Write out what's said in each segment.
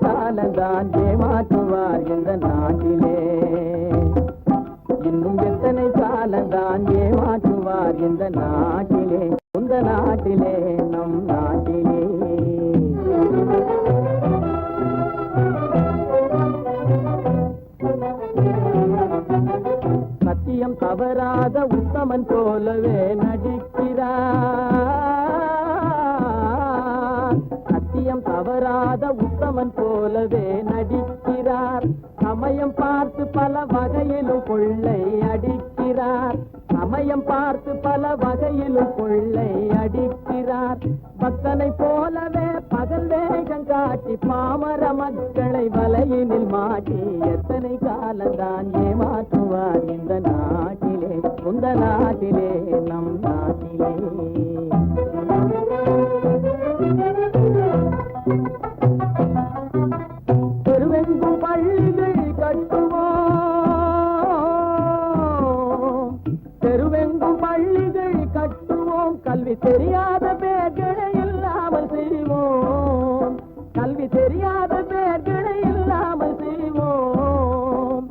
காலந்தான் ஏமாற்றுவார் இந்த நாட்டிலே, இன்னும் எத்தனை காலந்தான் ஏமாற்றுவார் இந்த நாட்டிலே, இந்த நாட்டிலே நம் நாட்டிலே. சத்தியம் தவறாத உத்தமன் போலவே நடிக்கிறார், சத்தியம் தவறாத உத்தமன் போலவே நடிக்கிறார். சமயம் பார்த்து பல வகையிலும் கொள்ளை அடிக்கிறார், சமயம் பார்த்து பல வகையிலும் கொள்ளை அடிக்கிறார். பக்தனை போலவே பகல் வேகம் காட்டி பாமர மக்களை வலையினில் மாட்டி எத்தனை காலந்தான் ஏமாற்றுவார் இந்த நாட்டிலே, இந்த நாட்டிலே நம் நாட்டிலே. தெருவெங்கும் பள்ளிகள் கட்டுவோம், தெருவெங்கும் பள்ளிகள் கட்டுவோம், கல்வி தெரியாத பேர்களை இல்லாமல் செய்வோம், கல்வி தெரியாத பேர்களை இல்லாமல் செய்வோம்.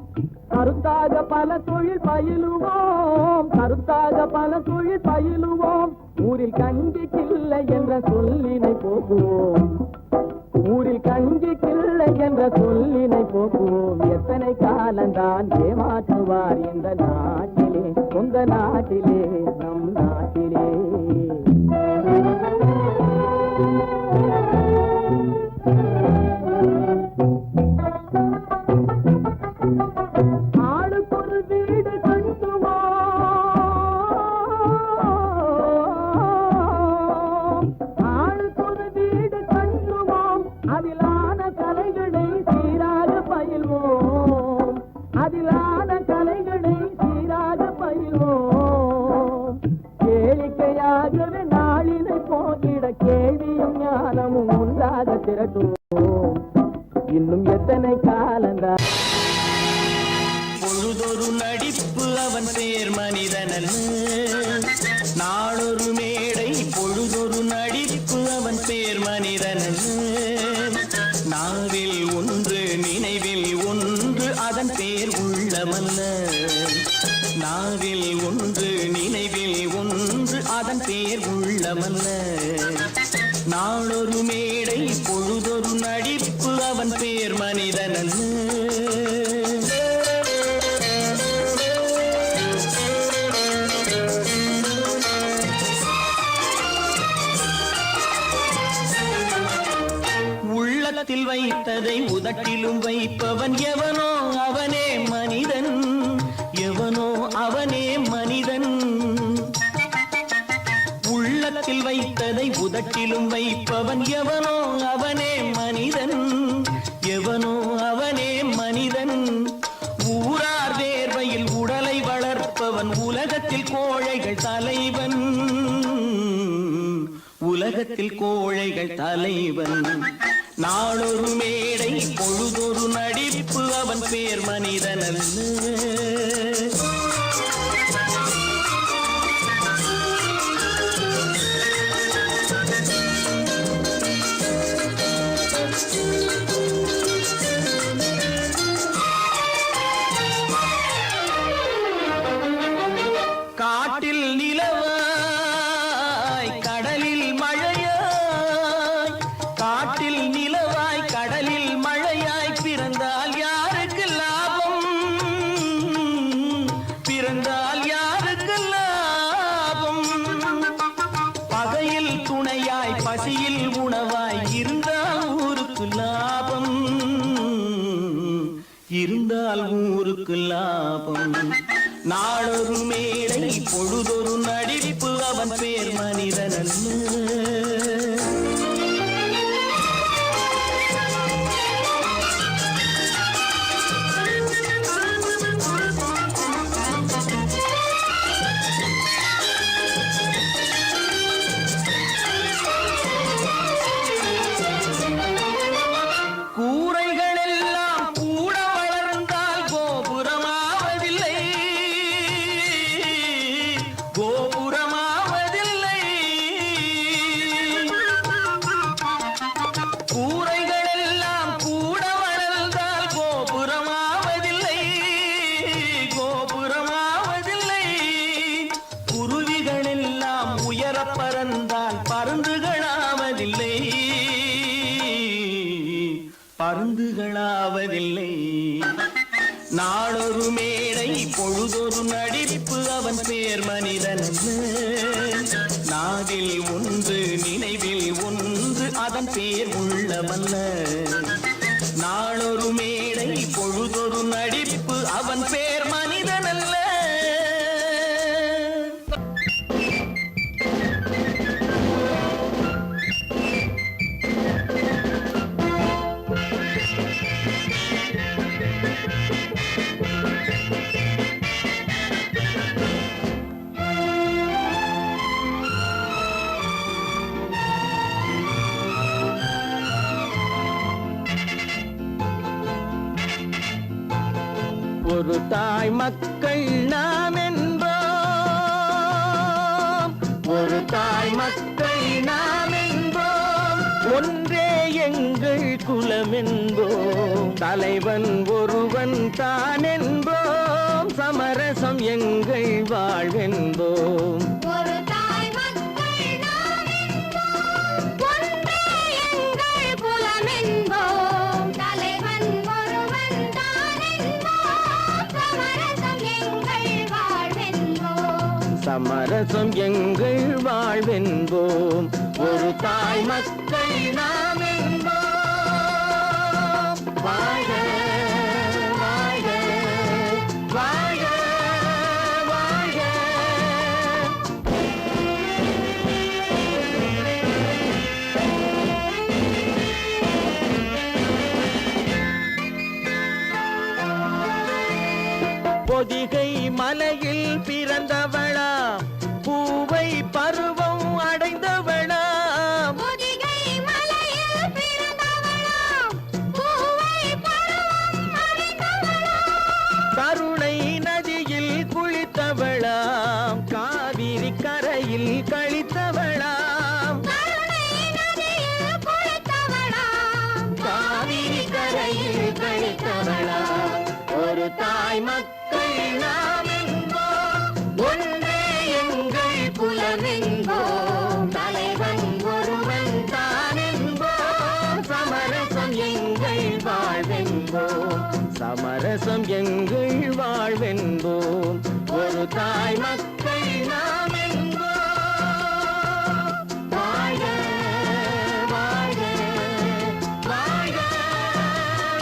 கருத்தாக பல தொழில் பயிலுவோம், கருத்தாக பல தொழில் பயிலுவோம். ஊரில் கஞ்சி கிள்ளை என்ற சொல்லினை போக்குவோம், ஊரில் கஞ்சி கிள்ளை என்ற சொல்லினை போக்குவோம். எத்தனை காலந்தான் ஏமாற்றுவார் இந்த நாட்டிலே, சொந்த நாட்டிலே நம் நாட்டிலே. ஆளுக்கொரு வீடு கட்டுவோம், ஆளுக்கொரு வீடு கட்டுவோம். அதிலான கலைகளை சீராக பயில்வோம், அதிலான கலைகளை சீராக பயில்வோம். கேளிக்கையாகவே நாளினை போகிட கேள்வியும் ஞானமும் ஒன்றாக திரட்டுவோம். இன்னும் எத்தனை காலந்தான் பொழுதொரு நடிப்பு அவன் பேர் மனிதனல்ல, நாளொரு மேடை பொழுதொரு நடிப்பு அவன் பேர் மனிதனல்ல. நாவில் ஒன்று நினைவில் ஒன்று அதன் பேர் உள்ளமல்ல, நாவில் ஒன்று நினைவில் ஒன்று அதன் பேர் உள்ளமல்ல. நாளொரு மேடை பொழுதொரு நடிப்பு அவன் பேர் மனிதனல்ல. உள்ளத்தில் வைத்ததை உதட்டிலும் வைப்பவன் எவனோ அவனே மனிதன், எவனோ அவனே மனிதன். உள்ளத்தில் வைத்ததை உதட்டிலும் வைப்பவன் எவனோ அவனே மனிதன், எவனோ அவனே மனிதன். ஊரார் வேர்வையில் உடலை வளர்ப்பவன் உலகத்தில் கோழைகள் தலைவன், உலகத்தில் கோழைகள் தலைவன். நாளொரு மேடை பொழுதொரு நடிப்பு அவன் பேர் மனிதனல்ல. காட்டில் நிலவாய் கடலில் மழையாய், காட்டில் நிலவாய் கடலில் மழையாய். பிறந்தால் யாருக்கு லாபம், பிறந்தால் யாருக்கு லாபம். பகையில் துணையாய் பசியில் உணவாய் இருந்தால் ஊருக்கு லாபம், இருந்தால் ஊருக்கு லாபம். நாளொரு மேடை பொழுதொரு நடிப்பு அவன் பேர் மனிதனல்ல. நாளொரு மேடை பொழுதொரு நடிப்பு அவன் பேர் மனிதன் நாவில் ஒன்று நினைவில் ஒன்று அதன் பேர் உள்ளவல்ல நாளொரு மேடை பொழுதொரு நடிப்பு அவன் பேர் மனிதன் அல்ல ஒரு தாய் மக்கள் நாம் என்போம் ஒரு தாய் மக்கள் நாம் என்போம் ஒன்றே எங்கள் குலம் என்போம் தலைவன் ஒருவன் தான் என்போம் சமரசம் எங்கள் வாழ்வென்போம் ஒரு தாய் மக்கள் நாம் என்போம் ஒன்றே எங்கள் குலம் என்போம் தலைவன் ஒருவன் தான் என்போம் சமரசம் எங்கள் வாழ்வென்போம் சமரசம் எங்கள் வாழ்வென்போம் ஒரு தாய் மக்கள் நாம் என்போம் வாழ்க வாழ்க வாழ்க வாழ்க பொதிகை மலையில் பிறந்தவளா பூவை பருவம் அடைந்தவளா பொதிகை மலையில் பிறந்தவளாம் பூவை பருவம் அடைந்தவளாம் கருணை நதியில் குளித்தவளாம் காவிரி கரையில் கழித்தவளாம் கருணை நதியில் குளித்தவளாம் காவிரி கரையில் கழித்தவளாம் ஒரு தாய் மக்கள் நாம் என்போம் ஒன்றே எங்கள் குலம் என்போம் தலைவன் ஒருவன் தான் என்போம் சமரசம் எங்கள் வாழ்வென்போம் சமரசம் எங்கள் வாழ்வென்போம் ஒரு தாய் மக்கள் நாம் என்போம் வாழ்க வாழ்க வாழ்க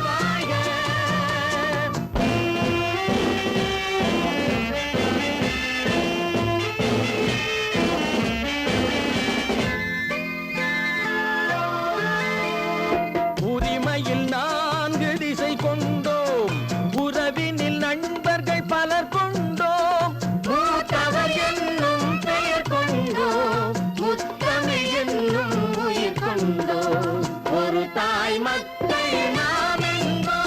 வாழ்க உரிமையில் 4 திசை கொண்டோம் உறவினில் நண்பர்கள் பலர் கொண்டோம் மூத்தவர் என்னும் பெயர் கொண்டோம் முத்தமிழ் என்னும் உயிர் கொண்டோம் ஒரு தாய் மக்கள் நாம் என்போம்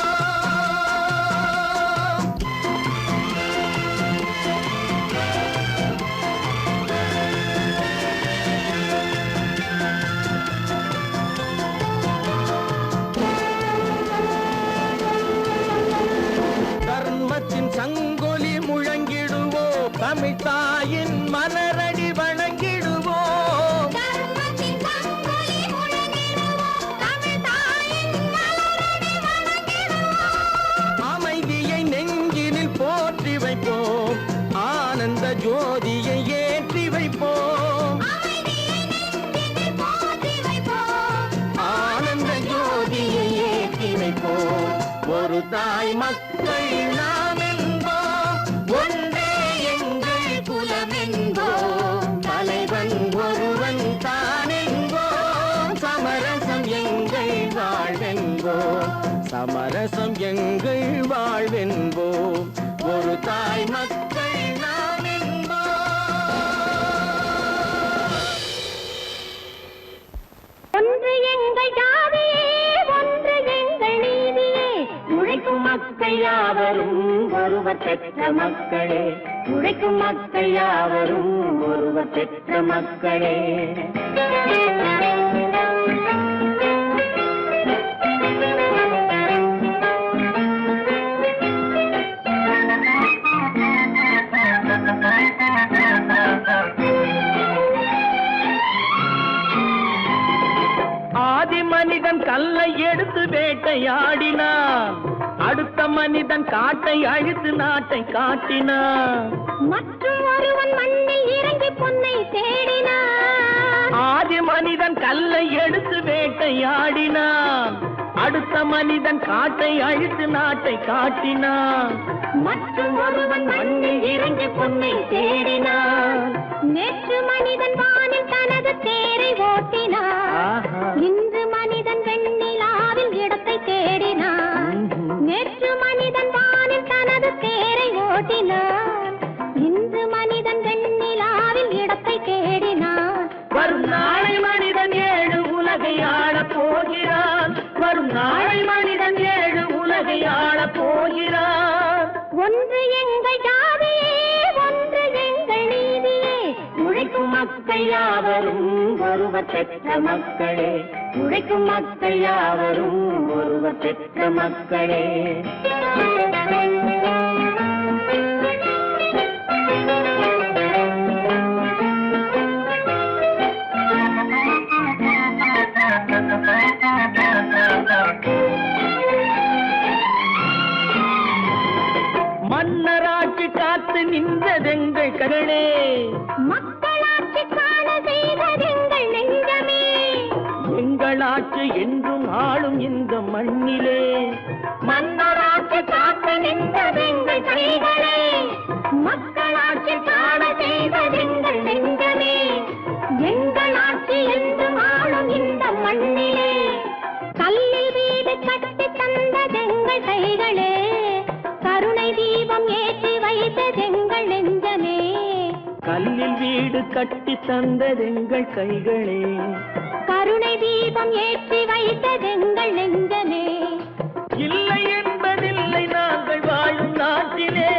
தர்மத்தின் சங்கொலி முழங்கிடுவோம் தமிழ் தாயின் மலரடி வணங்கிடுவோம் தர்மத்தின் சங்கொலி முழங்கிடுவோம் தமிழ் தாயின் மலரடி வணங்கிடுவோம் அமைதியை நெஞ்சினில் போற்றி வைப்போம் ஆனந்த ஜோதியை ஏற்றி வைப்போம் அமைதியை நெஞ்சினில் போற்றி வைப்போம் ஆனந்த ஜோதியை ஏற்றி வைப்போம் ஒரு தாய் மக்கள் நாம் என்போம் ஒன்றே எங்கள் குலம் என்போம் தலைவன் ஒருவன் தான் என்போம் சமரசம் எங்கள் வாழ்வென்போம் சமரசம் எங்கள் வாழ்வென்போம் ஒரு தாய் மக்கள் நாம் என்போம் ஒன்று எங்கள் ஜாதியே ஒன்று எங்கள் நீதியே உழைக்கும் மக்கள் யாவரும் ஒருவர் பெற்ற மக்களே உழைக்கும் மக்கள் யாவரும் ஒருவர் பெற்ற மக்களே ஆதி மனிதன் கல்லை எடுத்து வேட்டையாடினான் அடுத்த மனிதன் காட்டை அழித்து நாட்டை காட்டினான். மற்றும் ஒருவன் மண்ணில் இறங்கி பொன்னை தேடினான். ஆதி மனிதன் கல்லை எடுத்து வேட்டையாடினான். அடுத்த மனிதன் காட்டை அழித்து நாட்டை காட்டினான். மற்றும் ஒருவன் மண்ணில் இறங்கி பொன்னை தேடினான். நேற்று மனிதன் வானில் தனது தேரை ஓட்டினான். இன்று மனிதன் வெண்ணிலாவில் இடத்தை தேடினான். நேற்று மனிதன் வானில் தனது தேரை ஓட்டினான். இன்று மனிதன் வெண்ணிலாவில் இடத்தை தேடினான். வரும் நாளை மனிதன் 7 உலகை ஆளப் போகிறான். வரும் நாளை மனிதன் 7 உலகை ஆளப் போகிறான். ஒன்று எங்கள் ஜாதியே, ஒன்று எங்கள் நீதியே. உழைக்கும் மக்கள் யாவரும் ஒருவர் பெற்ற மக்களே. உழைக்கும் மக்கள் யாவரும் ஒருவர் பெற்ற மக்களே. மன்னராட்சி காத்து நின்றதெங்கள் கரணே. மக்களாட்சி காண செய்ததெங்கள் நெஞ்சமே. எங்களாட்சி என்றும் ஆளும் இந்த மண்ணிலே. மன்னராட்சி காத்து நின்றதெங்கள் கைகளே. மக்களாட்சி காண செய்ததெங்கள் நெஞ்சமே. எங்களாட்சி என்றும் ஆளும் இந்த மண்ணிலே. கல்லில் வீடு கட்டி தந்ததெங்கள் கைகளே. கருணை தீபம் ஏற்றி வைத்ததெங்கள் நெஞ்சமே. கல்லில் வீடு கட்டி தந்ததெங்கள் கைகளே. கருணை தீபம் ஏற்றி வைத்ததெங்கள் நெஞ்சமே. இல்லை என்பதில்லை நாங்கள் வாழும் நாட்டிலே.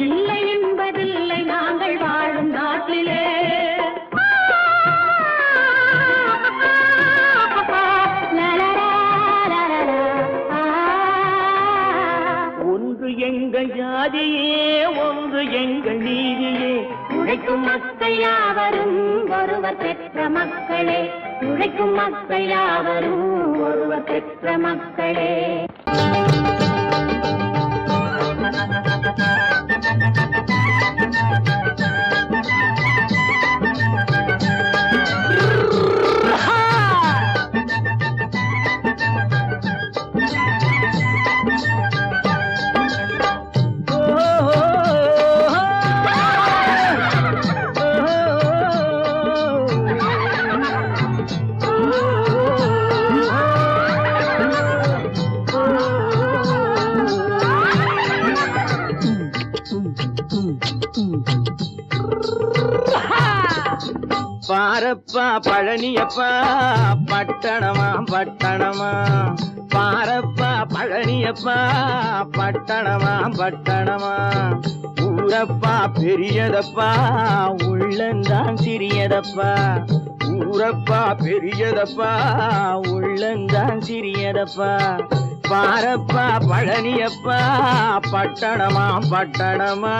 இல்லை என்பதில்லை நாங்கள் வாழும் நாட்டிலே. ஒன்று எங்கள் ஜாதியே, ஒன்று எங்கள் நீதியே. உழைக்கும் மக்கள் யாவரும் ஒருவர் பெற்ற மக்களே. உழைக்கும் மக்கள் யாவரும் ஒருவர் பெற்ற மக்களே. பாரப்பா பழனியப்பா பட்டணமா பட்டணமா. பாரப்பா பழனியப்பா பட்டணமா பட்டணமா. ஊரப்பா பெரியதப்பா உள்ளந்தான் சிறியதப்பா. ஊரப்பா பெரியதப்பா உள்ளந்தான் சிறியதப்பா. பாரப்பா பழனியப்பா பட்டணமா பட்டணமா.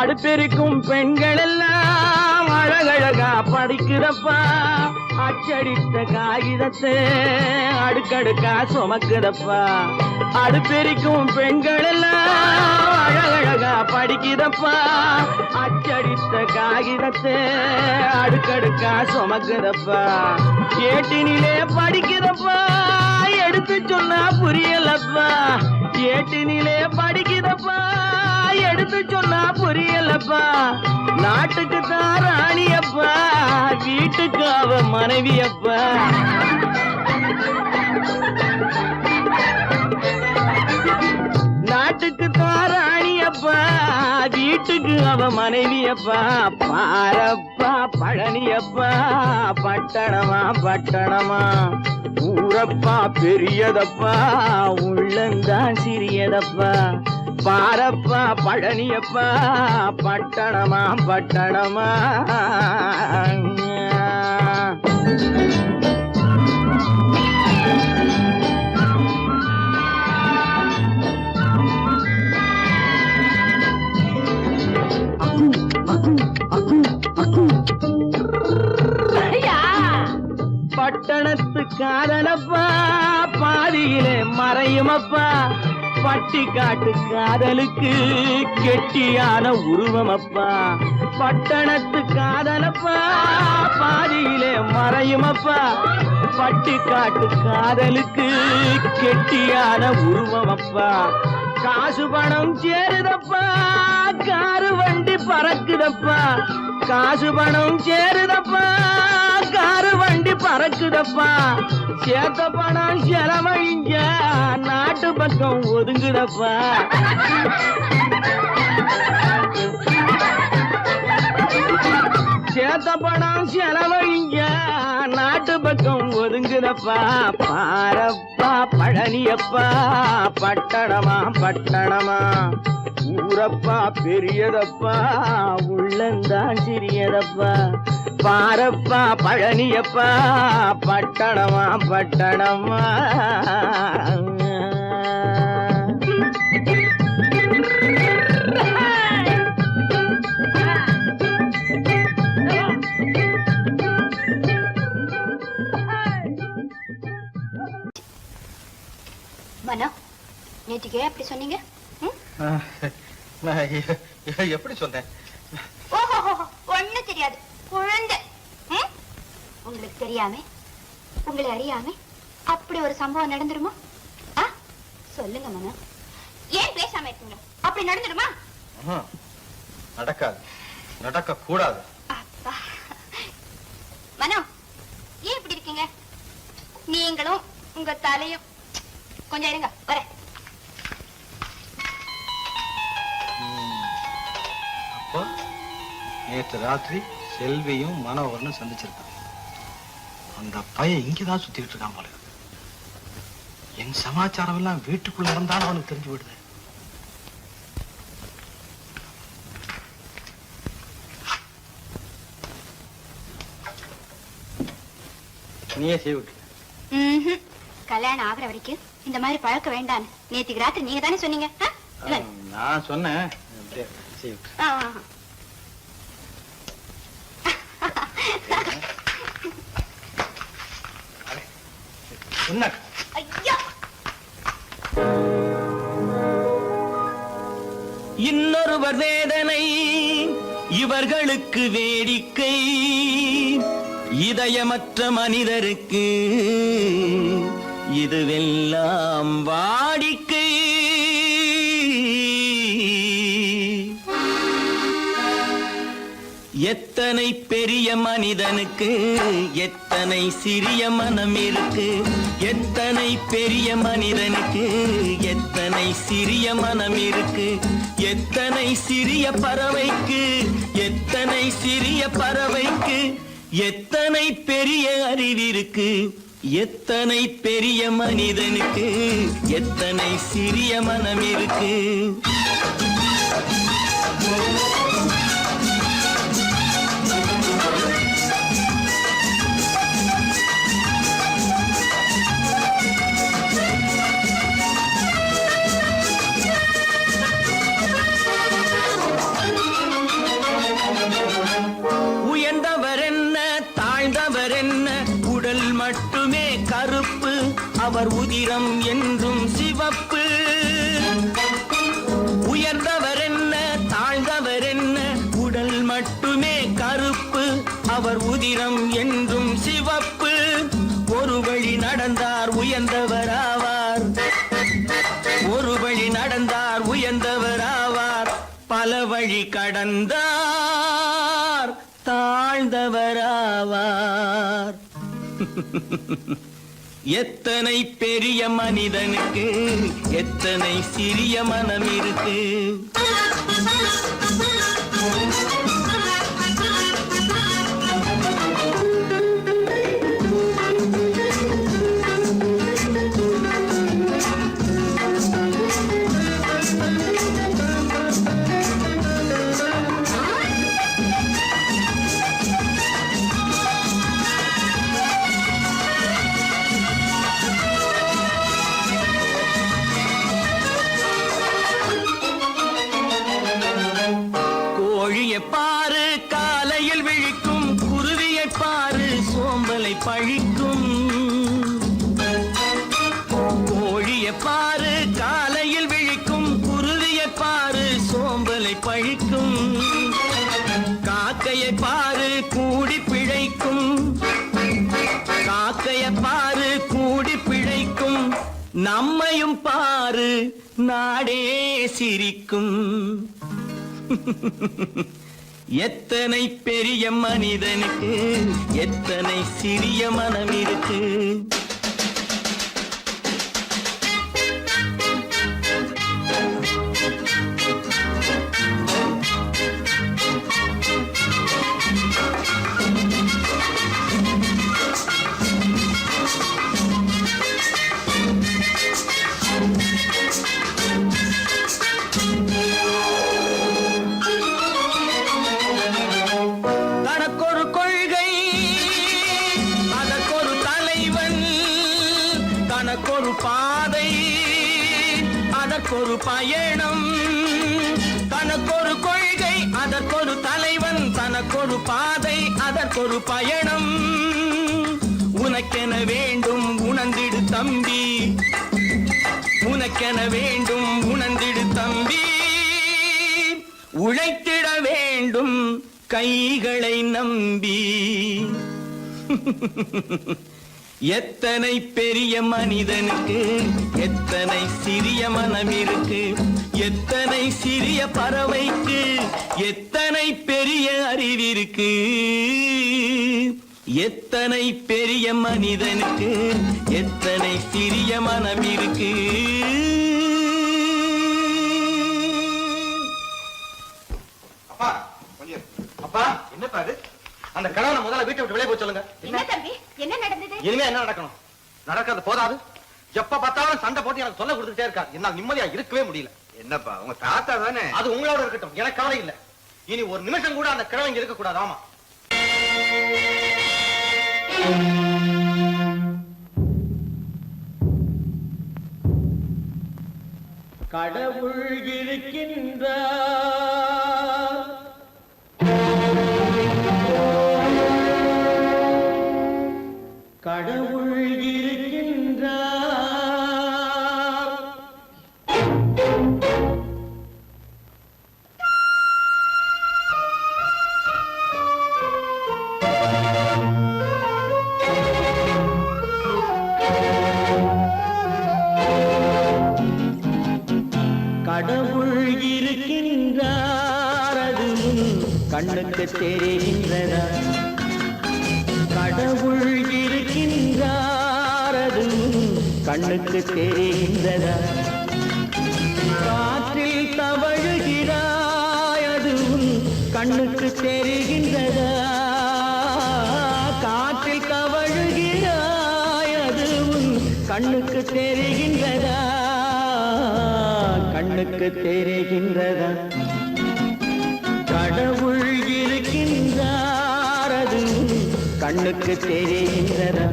அடுப்பெருக்கும் பெண்கள் எல்லாம் அழகழகா படிக்கிறப்பா. அச்சடித்த காகிதத்தை அடுக்கடுக்கா சுமக்குதப்பா. அடுப்பெருக்கும் பெண்கள் எல்லாம் அழகழகா படிக்கிறப்பா. அச்சடித்த காகிதத்தை அடுக்கடுக்கா சுமக்குதப்பா. ஏட்டினிலே படிக்கிறப்பா, எடுத்து சொன்னா புரியலப்பா. ஏட்டினிலே படிக்கிறப்பா, எடுத்து சொன்னா புரியலப்பா. நாட்டுக்கு தான் ராணியப்பா, வீட்டுக்கு அவ மனைவியப்பா. நாட்டுக்கு தான் ராணியப்பா, வீட்டுக்கு அவ மனைவியப்பா. பாரப்பா பழனியப்பா பட்டணமா பட்டணமா. ஊரப்பா பெரியதப்பா உள்ளந்தான் சிறியதப்பா. பாரப்பா பழனியப்பா பட்டணமா பட்டணமா. பட்டணத்து காதலப்பா பாதியிலே மறையுமப்பா பட்டி காட்டு காதலுக்கு கெட்டியான உருவமப்பா பட்டணத்து காதலப்பா பாதியிலே மறையுமப்பா பட்டி காட்டு காதலுக்கு கெட்டியான உருவமப்பா காசு பணம் சேருதப்பா காரு வண்டி பறக்குதப்பா காசு பணம் சேருதப்பா காரு வண்டி பறக்குதப்பா சேத்த பணம் செலவழிஞ்ச நாட்டு பக்கம் ஒதுங்குதப்பா சேத்த பணம் செலவழிஞ்ச நாட்டு பக்கம் ஒதுங்குதப்பா பாரப்பா பழனியப்பா பட்டணமா பட்டணமா ஊரப்பா பெரியதப்பா உள்ளந்தான் சிறியதப்பா பாரப்பா பழனியப்பா பட்டணமா பட்டணமா மனோ நேற்றுக்கே அப்படி சொன்னீங்க எப்படி சொன்னேன்? ஓஹோ ஒண்ணு தெரியாது குழந்தை. உங்களுக்கு தெரியாம உங்களை அறியாம அப்படி ஒரு சம்பவம் நடந்துருமா? சொல்லுங்க மனோ, ஏன் பேசாம இருக்கீங்க? அப்படி நடந்துடுமா? நடக்காது, நடக்க கூடாது. மனோ ஏன் இப்படி இருக்கீங்க? நீங்களும் உங்க தலையும் கொஞ்சம் இருங்க, வரேன். அப்போ நேற்று ராத்திரி செல்வியும் மனோகரனும் சந்திச்சிருக்கான். அந்த பையன் இங்கதான் சுத்திட்டு இருக்கான் போல. என் சமாச்சாரம் எல்லாம் வீட்டுக்குள்ள இருந்தாலும் அவனுக்கு தெரிஞ்சு விடுது. நீயே செய்விட்டு கல்யாணம் ஆகிற வரைக்கும் இந்த மாதிரி பழக்க வேண்டாம். நேற்றுக்கு ராத்திரி நீங்க தானே சொன்னீங்க. நான் சொன்னேன். இன்னொருவர் வேதனை இவர்களுக்கு வேடிக்கை, இதயமற்ற மனிதருக்கு இதுவெல்லாம் வாடிக்கை. எத்தனை பெரிய மனிதனுக்கு எத்தனை சிறிய மனம் இருக்கு, எத்தனை பெரிய மனிதனுக்கு எத்தனை சிறிய மனம் இருக்கு, எத்தனை சிறிய பறவைக்கு எத்தனை சிறிய பறவைக்கு எத்தனை பெரிய அறிவிருக்கு, எத்தனை பெரிய மனிதனுக்கு எத்தனை சிறிய மனம் இருக்கு. உயர்ந்தவர் என்ன தாழ்ந்தவர் என்ன, உடல் மட்டுமே கருப்பு, அவர் உதிரம் என்றும் சிவப்பு. உயர்ந்தவர் என்ன தாழ்ந்தவர் என்ன, உடல் மட்டுமே கருப்பு, அவர் உதிரம் என்றும் சிவப்பு. ஒரு வழி நடந்தார் உயர்ந்தவர் ஆவார், ஒரு வழி நடந்தார் உயர்ந்தவர் ஆவார், பல வழி கடந்தார் தாழ்ந்தவராவார். எத்தனை பெரிய மனிதனுக்கு எத்தனை சிறிய மனம் இருக்கு. பாரு காலையில் விழிக்கும், குருவியை பாரு சோம்பலை பழிக்கும். பாரு கூடி பிழைக்கும், காக்கைய பாரு கூடி பிழைக்கும், நம்மையும் பாரு நாடே சிரிக்கும். எத்தனை பெரிய மனிதனுக்கு எத்தனை சிறிய மனம் இருக்கு. தனக்கொரு கொள்கை அதற்கொரு தலைவன், தனக்கொரு பாதை அதற்கொரு பயணம். தனக்கொரு கொள்கை அதற்கொரு தலைவன், தனக்கொரு பாதை அதற்கொரு பயணம். உனக்கென வேண்டும் உணர்ந்திடு தம்பி, உனக்கென வேண்டும் உணர்ந்திடு தம்பி. உழைத்திட வேண்டும் கைகளை நம்பி. எத்தனை பெரிய மனிதனுக்கு எத்தனை சிறிய மனம் இருக்கு. எத்தனை சிறிய பறவைக்கு எத்தனை பெரிய அறிவிருக்கு. எத்தனை பெரிய மனிதனுக்கு எத்தனை சிறிய மனம் இருக்கு. அப்பா கொஞ்சம் அப்பா என்னப்பா அது? அந்த கணவனை முதல்ல வீட்டை விட்டு வெளியே போய் சொல்லுங்க. என்ன தம்பி, என்ன நடந்தது? இனிமே என்ன நடக்கணும்? நடக்கிறது போதாது, எப்ப பார்த்தாலும் சண்டை போட்டு எனக்கு சொல்ல கொடுத்துட்டே இருக்காரு. என்னால நிம்மதியா இருக்கவே முடியல. என்னப்பா உங்க தாத்தா தானே? அது உங்களோட இருக்கட்டும், எனக்கு கவலை இல்ல. இனி ஒரு நிமிஷம் கூட அந்த கிழவன் இங்க இருக்க கூடாது. ஆமா, கடவுள் இருக்கின்றார், கடவுள் இருக்கின்றார். கடவுள் இருக்கின்றார், அது கண்ணுக்கு தெரிகின்றதா? கடவுள் இருக்கின்றார், அது கண்ணுக்கு தெரிகின்றதா? காற்றில் தவழுகிறாய், அது கண்ணுக்கு தெரிகின்றதா? காற்றில் தவழுகிறாய், அது கண்ணுக்கு தெரிகின்றதா? கண்ணுக்கு தெரிகின்றதா? கடவுள் இருக்கின்றார், அது கண்ணுக்கு தெரிகின்றதா?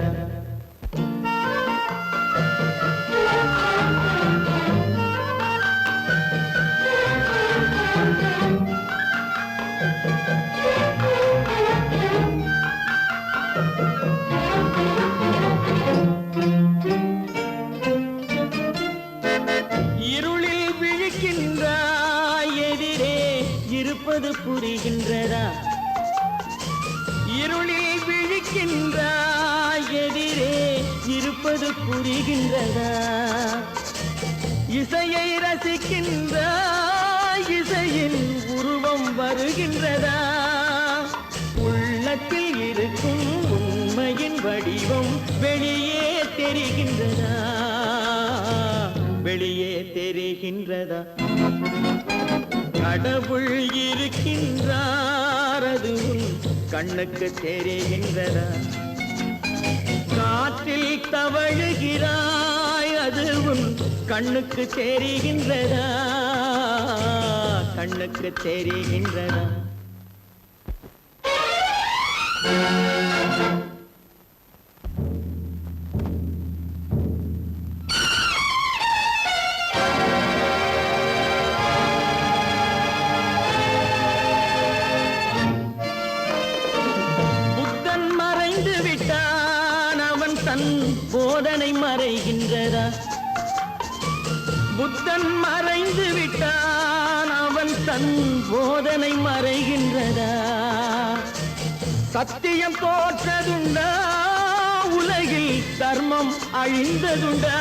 இருளில் விழிக்கின்றாய், எதிரே இருப்பது புரிகின்றதா? இருளில் விழிக்கின்றாய், எதிரே இருப்பது புரிகின்றதா? இசையை ரசிக்கின்றாய், இசையின் உருவம் வருகின்றதா? உள்ளத்தில் இருக்கும் உண்மையின் வடிவம் வெளியே தெரிகின்றதா? வெளியே தெரிகின்றதா? கடவுள் இருக்கின்றார், அது கண்ணுக்கு தெரிகின்றதா? காற்றில் தவழுகிறாய், அது கண்ணுக்கு தெரிகின்றதா? கண்ணுக்கு தெரிகின்றதா? புத்தன் மறைந்து விட்டான், அவன் தன் போதனை மறைகின்றதா? புத்தன் மறைந்து விட்டான், அவன் தன் போதனை மறைகின்றதா? சத்தியம் தோற்றதுண்டா உலகில் தர்மம் அழிந்ததுண்டா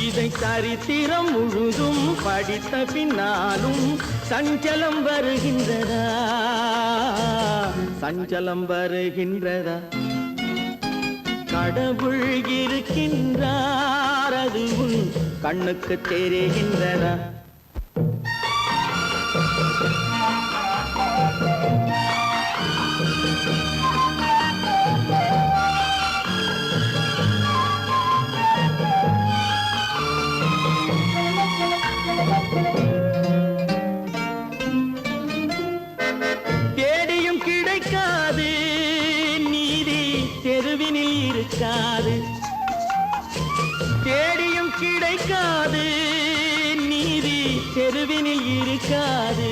இதை சரித்திரம் முழுதும் படித்த பின்னாலும் சஞ்சலம் வருகின்றதா சஞ்சலம் வருகின்றதா கடவுள் இருக்கின்றார் அது உன் கண்ணுக்கு தெரிகின்றதா தேடியும் கிடைக்காது நீதி தெருவினில் இருக்காது தேடியும் கிடைக்காது நீதி தெருவினில் இருக்காது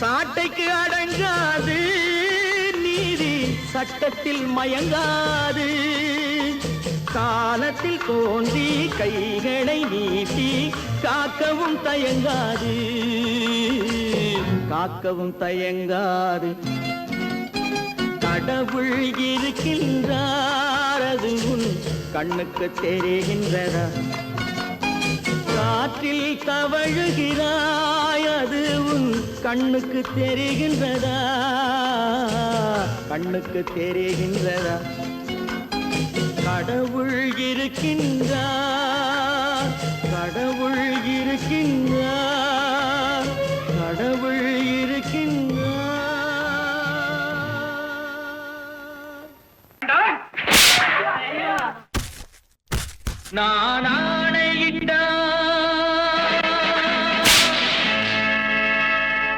சாட்டைக்கு அடங்காது நீதி சட்டத்தில் மயங்காது காலத்தில் தோன்றி கைகளை நீட்டி காக்கவும் தயங்காது காக்கவும் தயங்காது கடவுள் இருக்கின்றார் அது உன் கண்ணுக்கு தெரிகின்றதா காற்றில் தவழுகிறாய் அது உன் கண்ணுக்கு தெரிகின்றதா கண்ணுக்கு தெரிகின்றதா கடவுள் இருக்கின்றார் கடவுள் இருக்கின்றார் கடவுள் இருக்கின்றார் நான் ஆணையிட்டார்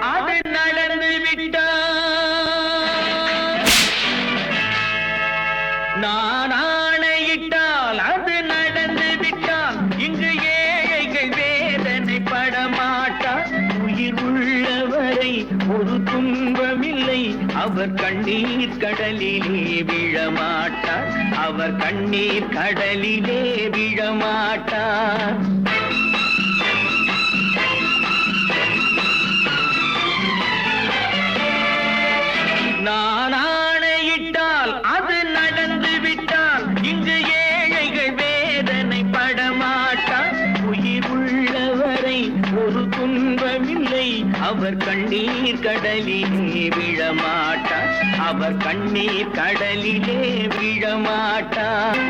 அது நடந்து விட்டார் நான் ஆணையிட்டால் அது நடந்து விட்டால் இங்கு ஏழைகள் வேதனை படமாட்டார் உயிர் உள்ளவரை ஒரு துன்பமில்லை அவர் கண்ணீர் கடலிலே விழமாட்டார் அவர் கண்ணீர் கடலிலே விழமாட்டார் நான் ஆணையிட்டால் அது நடந்து விட்டால் இங்கு ஏழைகள் வேதனை படமாட்டார் உயிர் உள்ளவரை ஒரு துன்பமில்லை அவர் கண்ணீர் கடலிலே விழமாட்டார் அவர் கண்ணீர் கடலிலே விழமாட்டார்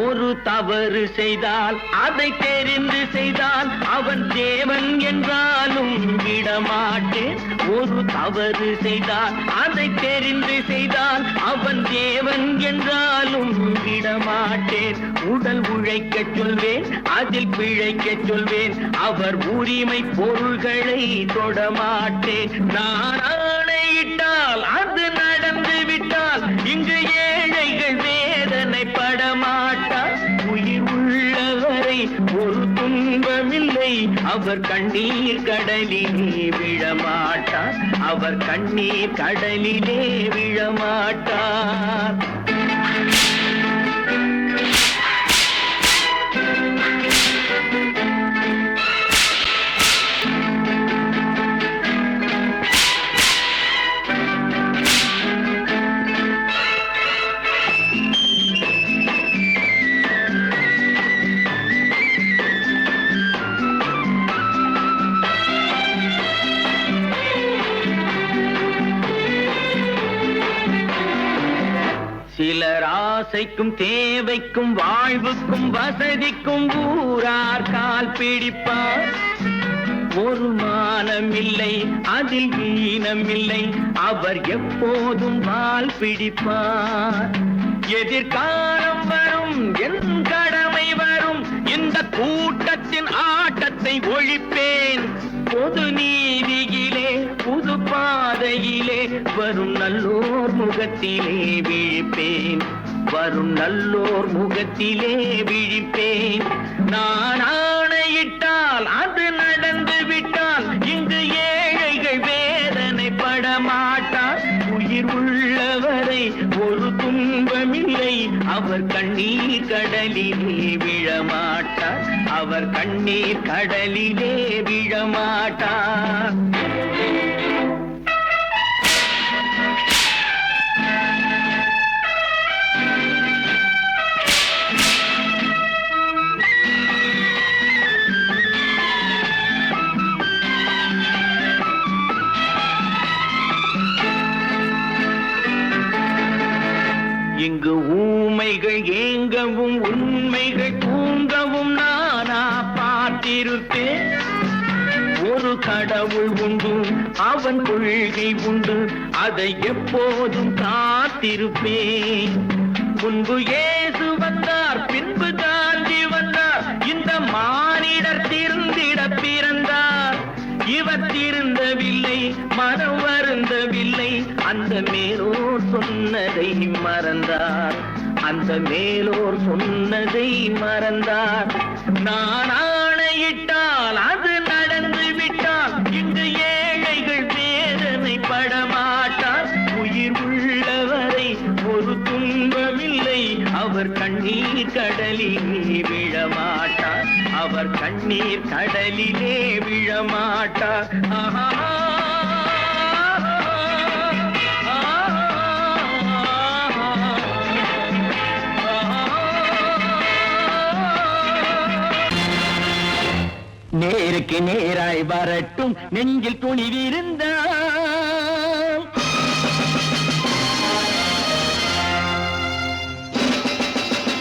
ஒரு தவறு செய்தால் அதை தெரிந்து செய்தால் அவன் தேவன் என்றாலும் விடமாட்டேன் ஒரு தவறு செய்தால் அதை தெரிந்து செய்தால் அவன் தேவன் என்றாலும் விடமாட்டேன் உடல் உழைக்கச் சொல்வேன் அதில் பிழைக்கச் சொல்வேன் அவர் உரிமை பொருள்களை தொடமாட்டேன் நான் ஆணையிட்டால் அது நடந்து விட்டால் இங்கு ஏழைகள் வேதனை படமாட்டார் உயிர் உள்ளவரை ஒரு துன்பமில்லை அவர் கண்ணீர் கடலிலே விழமாட்டார் அவர் கண்ணீர் கடலிலே விழமாட்டார் சிலர் ஆசைக்கும் தேவைக்கும் வாழ்வுக்கும் வசதிக்கும் ஊரார் கால் பிடிப்பார் ஒரு மானமில்லை அதில் ஈனமில்லை அவர் எப்போதும் வால் பிடிப்பார் எதிர்காலம் வரும் என் கடமை வரும் இந்த கூட்டத்தின் ஆட்டத்தை ஒழிப்பேன் பொது நீதியிலே புது பாதையிலே வரும் நல்லோர் முகத்திலே விழிப்பேன் வரும் நல்லோர் முகத்திலே விழிப்பேன் நான் ஆணையிட்டால் அது நடந்து விட்டால் இங்கு ஏழைகள் வேதனை படமாட்டார் உயிர் உள்ளவரை ஒரு துன்பமில்லை அவர் கண்ணீர் கடலிலே விழமாட்டார் அவர் அவர் கண்ணீர் கடலிலே விழமாட்டார். இங்கு ஊமைகள் ஏங்கவும் உண்மைகள் தூங்கவும் நானா பார்த்திருப்பேன். ஒரு கடவுள் உண்டு, அவன் கொள்கை உண்டு, அதை எப்போதும் காத்திருப்பேன். முன்பு இயேசு வந்தார், பின்பு காந்தி வந்தார், இந்த மானிடர் திருந்திட பிறந்தார். இவர் திருந்தவில்லை, மனம் வருந்தவில்லை, அந்த மேலோர் சொன்னதை மறந்தார். அந்த மேலோர் சொன்னதை மறந்தார். நான் ஆணையிட்டால் அது நடந்து விட்டால் இங்கு ஏழைகள் வேதனை படமாட்டார். உயிர் உள்ளவரை ஒரு துன்பமில்லை, அவர் கண்ணீர் கடலிலே விழமாட்டார். அவர் கண்ணீர் கடலிலே விழமாட்டார். ஆஹா நேருக்கு நேராய் வரட்டும் நெஞ்சில் துணிவிருந்தால்.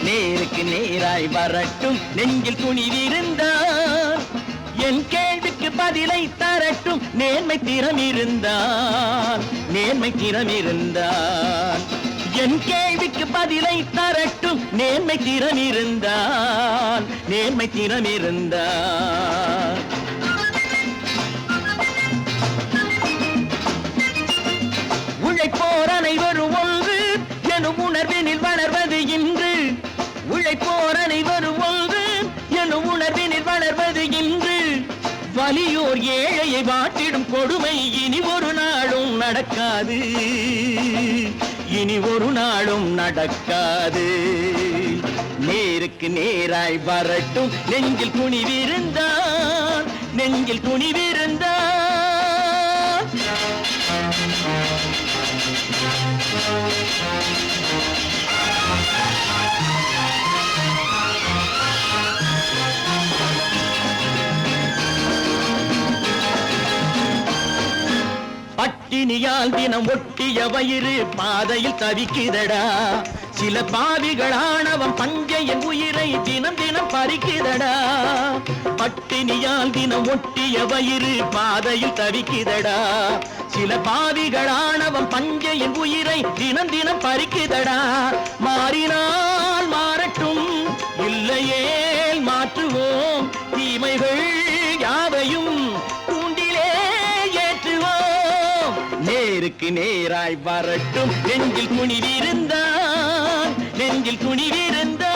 நேருக்கு நேராய் வரட்டும் நெஞ்சில் துணிவிருந்தால். என் கேள்விக்கு பதிலை தரட்டும் நேர்மை திறமிருந்தால். நேர்மை திறமிருந்தால் என் கேள்விக்கு பதிலை தரட்டும் நேர்மை திறமிருந்தால். நேர்மை திறமிருந்தால் உழைப்போர் அனைவரும் ஒன்று எனும் உணர்வினில் வளர்வது இன்று. உழைப்போர் அனைவரும் ஒன்று எனும் உணர்வினில் வளர்வது இன்று. வலியோர் ஏழையை வாட்டிடும் கொடுமை இனி ஒரு நாளும் நடக்காது. இனி ஒரு நாளும் நடக்காது. நேருக்கு நேராய் வரட்டும் நெஞ்சில் துணிவிருந்தால். நெஞ்சில் துணிவிருந்தால் பட்டினியால் தினம் ஒட்டிய வயிறு பாதையில் தவிக்குதடா. சில பாவிகளானவன் பஞ்சையின் உயிரை தினம் தினம் பறிக்குதடா. பட்டினியால் தினம் ஒட்டிய வயிறு பாதையில் தவிக்குதடா. சில பாவிகளானவன் பஞ்சையின் உயிரை தினம் தினம் பறிக்குதடா. மாறினால் மாறட்டும், இல்லையே மாற்றுவோம். தீமைகள் யாவையும் கூண்டிலே ஏற்றுவோம். நேருக்கு நேராய் வரட்டும் நெஞ்சில் துணிவிருந்தால். நெஞ்சில் துணிவிருந்தால்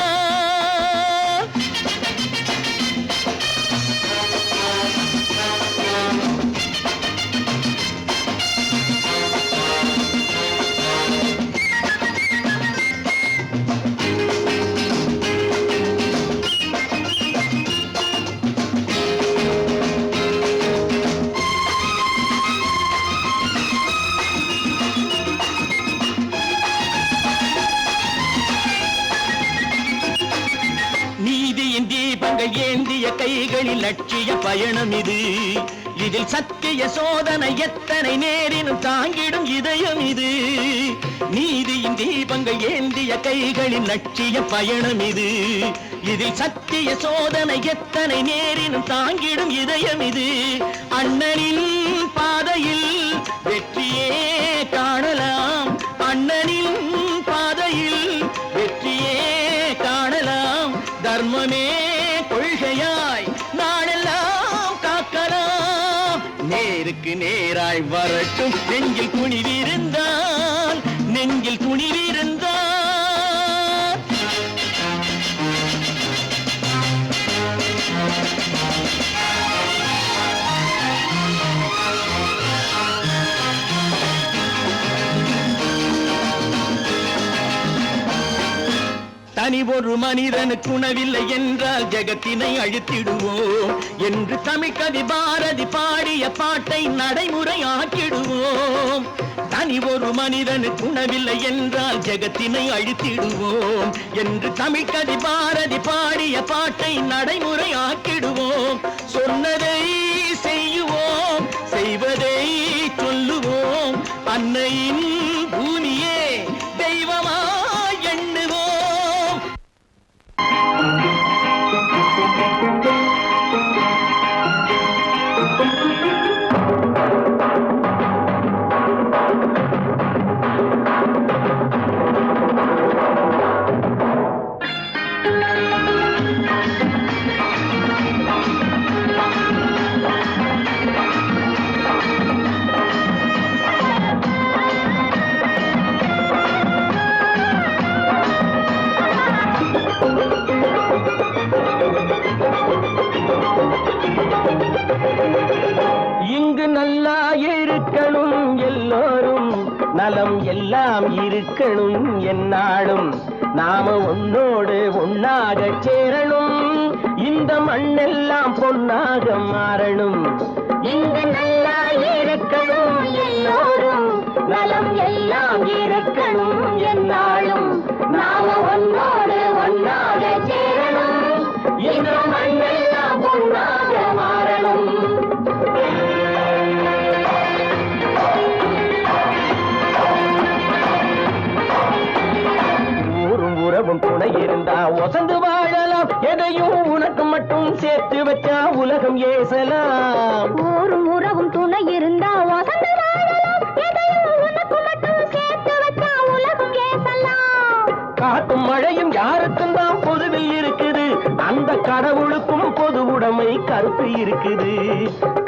ஏந்திய கைகளில் லட்சிய பயணம் இது. இதில் சத்திய சோதனை எத்தனை நேரினும் தாங்கிடும் இதயம் இது. நீதியின் தீபங்கள் ஏந்திய கைகளில் லட்சிய பயணம் இது. இதில் சத்திய சோதனை எத்தனை நேரினும் தாங்கிடும் இதயம் இது. அண்ணனின் பாதையில் வெற்றியே காணலாம். அண்ணனின் பாதையில் வெற்றியே காணலாம். தர்மமே கொள்கையாய் நாளெல்லாம் காக்கலாம். நேருக்கு நேராய் வரட்டும் நெஞ்சில் துணிவிருந்தால். நெஞ்சில் துணிவிருந்தால் தனி ஒரு மனிதனுக்கு உணவில்லை என்றால் ஜெகத்தினை அழித்திடுவோம் என்று தமிழ்கவி பாரதி பாடிய பாட்டை நடைமுறையாக்கிடுவோம். தனி ஒரு மனிதனுக்கு உணவில்லை என்றால் ஜெகத்தினை அழித்திடுவோம் என்று தமிழ்கவி பாரதி பாடிய பாட்டை நடைமுறையாக்கிடுவோம். சொன்னதை செய்யுவோம், செய்வதை சொல்லுவோம், அன்னையின் பூமியே தெய்வமா எண்ணுவோம். இங்கு நல்லா இருக்கணும் எல்லோரும், நலம் எல்லாம் இருக்கணும் என்னாலும். நாம ஒன்னோடு ஒன்னாக சேரணும், இந்த மண்ணெல்லாம் பொன்னாக மாறணும். இங்கு நல்லா இருக்கணும் எல்லோரும், நலம் எல்லாம் இருக்கணும் என்னாலும். நாம ஒன்னோடு ஒன்னாக சேரணும், இந்த மண்ணெல்லாம் பொன்னாக மாறணும். ஊரும் உறவும் துணை இருந்தா ஒசந்து வாழலாம், எதையும் உனக்கு மட்டும் சேர்த்து வச்சா உலகம் ஏசலாம். ஊரும் உறவும் துணை இருந்தா வசந்து வாழலாம், எதையும் உனக்கு மட்டும் சேர்த்து வச்சா உலகம் ஏசலாம். காட்டும் மழையும் யாருக்கும் தான் பொதுவில் இருக்குது, அந்த கடவுளுக்கும் பொது உடைமை கருத்து இருக்குது.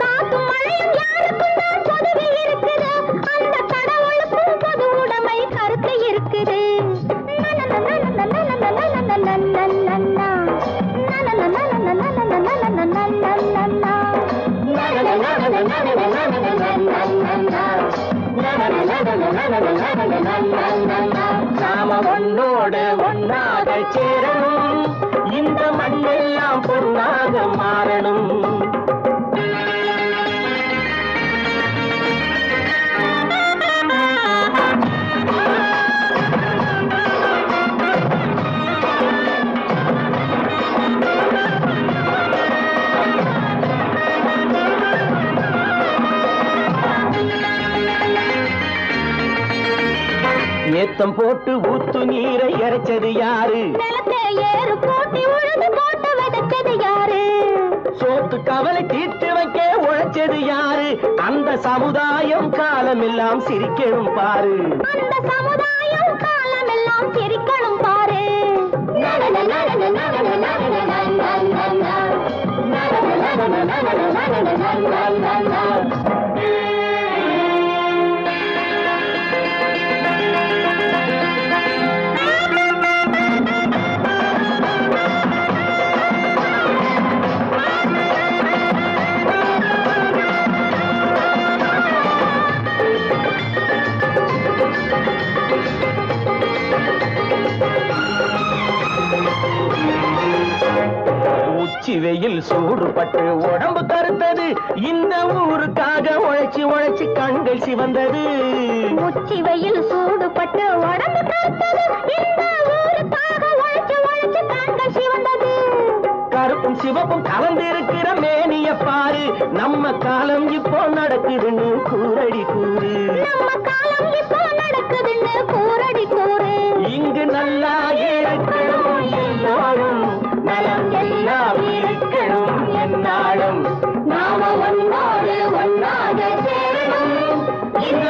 காத்தும் மழையும் யாருக்கும் தான் பொதுவில் இருக்குது, அந்த கடவுளுக்கும் பொது உடைமை கருத்து இருக்குது. நாம ஒன்னோடு ஒன்னாக சேரணும், இந்த மண்ணெல்லாம் பொன்னாக மாறணும். ஏத்தம் போட்டு ஊத்து நீரை இறைச்சது யாரு? நிலத்தை ஏறு போட்டி உழுது போட்டு விதைச்சது யாரு? சோத்து கவலை தீர்த்து வைக்க உழைச்சது யாரு? அந்த சமுதாயம் காலமெல்லாம் சிரிக்கணும் பாரு. அந்த சமுதாயம் காலமெல்லாம் சிரிக்கணும் பாரு. உச்சி வெயில் சூடுபட்டு உடம்பு கருத்தது, இந்த ஊருக்காக உழைச்சி உழைச்சி கண்கள் சிவந்தது. உச்சி வெயில் சூடுபட்டு உடம்பு கருத்தது, இந்த ஊருக்காக உழைச்சு உழைச்சு கண்கள் சிவந்தது. கருப்பும் சிவப்பும் கலந்திருக்கிற மேனிய பாரு, நம்ம காலம் இப்போ நடக்குதுன்னு கூரடி கூறு. நம்ம காலம் இப்போ நடக்குதுன்னு கூரடி கூறு. இங்கு நல்லா இருக்கணும் எல்லோரும், நலம் எல்லாம் இருக்கணும் என்னாலும். நாம ஒன்னோடு ஒன்னாக சேரணும், இந்த